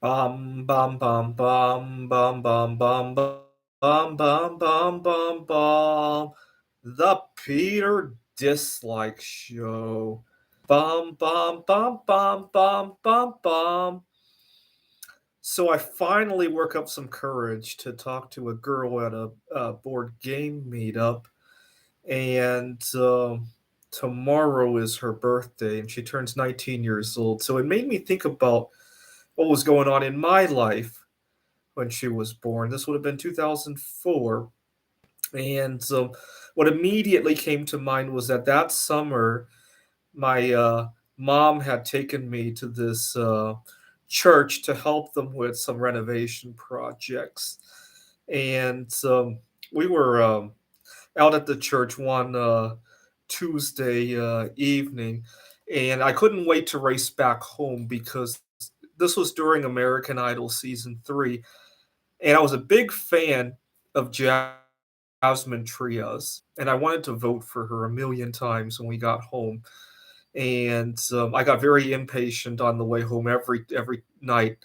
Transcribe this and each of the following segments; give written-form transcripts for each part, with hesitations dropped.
Bum bum bum bum bum bum bum bum bum bum bum bum. The Peter Dislike Show. Bum bum bum bum bum bum bum. So I finally work up some courage to talk to a girl at a board game meetup, and tomorrow is her birthday, and she turns 19 years old. So it made me think about what was going on in my life when she was born. This would have been 2004. And what immediately came to mind was that that summer, my mom had taken me to this church to help them with some renovation projects. And we were out at the church one Tuesday evening, and I couldn't wait to race back home because this was during American Idol season 3, and I was a big fan of Jasmine Trias, and I wanted to vote for her a million times when we got home. And I got very impatient on the way home every night.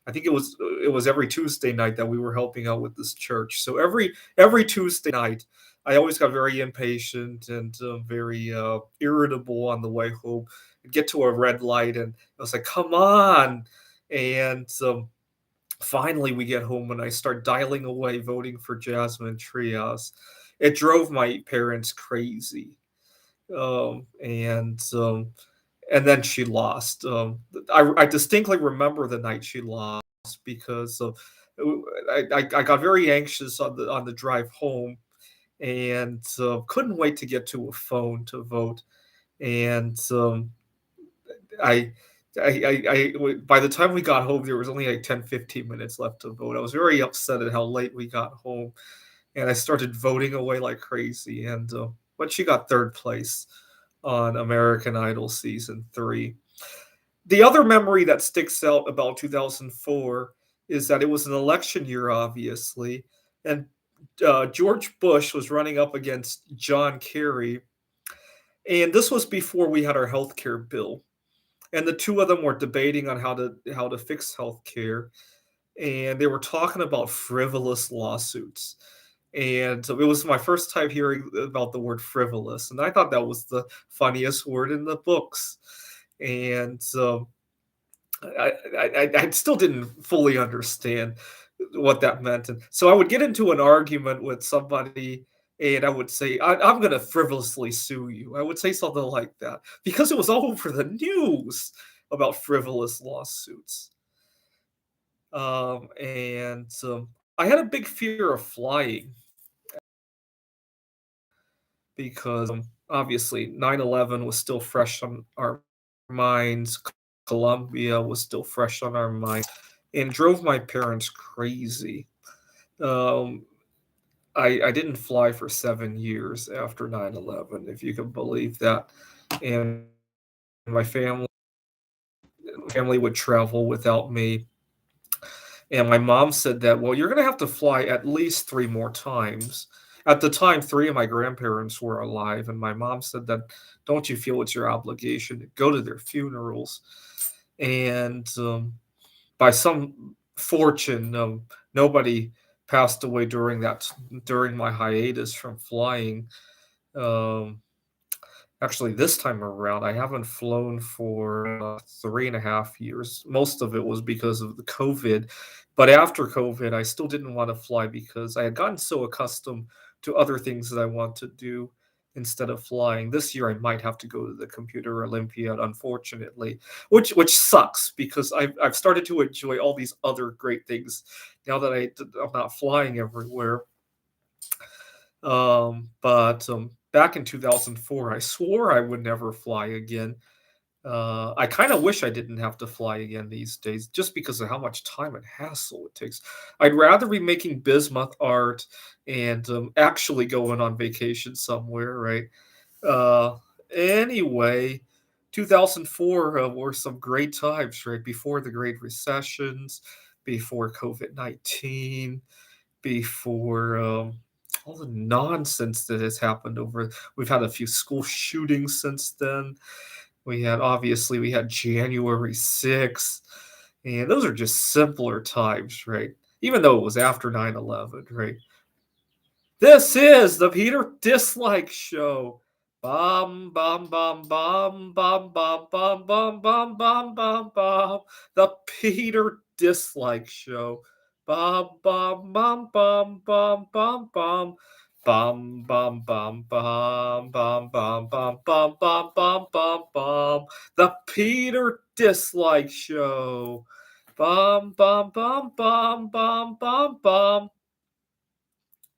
I think it was every Tuesday night that we were helping out with this church. So every Tuesday night, I always got very impatient and very irritable on the way home. I'd get to a red light, and I was like, "Come on!" And finally, we get home and I start dialing away, voting for Jasmine Trias. It drove my parents crazy, um, and um, and then she lost. I distinctly remember the night she lost because I got very anxious on the drive home, and couldn't wait to get to a phone to vote. And I by the time we got home, there was only like 10, 15 minutes left to vote. I was very upset at how late we got home, and I started voting away like crazy. And but she got third place on American Idol season 3. The other memory that sticks out about 2004 is that it was an election year, obviously, and George Bush was running up against John Kerry, and this was before we had our health care bill, and the two of them were debating on how to fix healthcare, and they were talking about frivolous lawsuits. And so it was my first time hearing about the word frivolous, and I thought that was the funniest word in the books. And I still didn't fully understand what that meant. And so I would get into an argument with somebody, and I would say, I'm going to frivolously sue you. I would say something like that because it was all over the news about frivolous lawsuits. And I had a big fear of flying because obviously 9/11 was still fresh on our minds. Columbia was still fresh on our minds and drove my parents crazy. Um, I didn't fly for 7 years after 9/11, if you can believe that. And my family would travel without me. And my mom said that, well, you're going to have to fly at least three more times. At the time, three of my grandparents were alive. And my mom said that, don't you feel it's your obligation to go to their funerals? And by some fortune, nobody passed away during my hiatus from flying. Um, Actually, this time around, I haven't flown for 3.5 years. Most of it was because of the COVID. But after COVID, I still didn't want to fly because I had gotten so accustomed to other things that I want to do instead of flying. This year, I might have to go to the Computer Olympiad, unfortunately, which sucks because I've started to enjoy all these other great things now that I'm not flying everywhere. But back in 2004, I swore I would never fly again. I kind of wish I didn't have to fly again these days, just because of how much time and hassle it takes. I'd rather be making bismuth art and actually going on vacation somewhere, right? Uh, anyway, 2004 were some great times, right? Before the Great Recessions, before COVID-19, before all the nonsense that has happened over. We've had a few school shootings since then. We had January 6th, And those are just simpler times, right? Even though it was after 9/11, right? This is the Peter Dislike Show. Bum bum bum bum bum bum bum bum bum bum bum bum. The Peter Dislike Show. Bum bum bum bum bum bum bum. Bum bum bum bum bum bum bum bum bum bum bum bum. The Peter Dislike Show. Bum bum bum bum bum bum bum.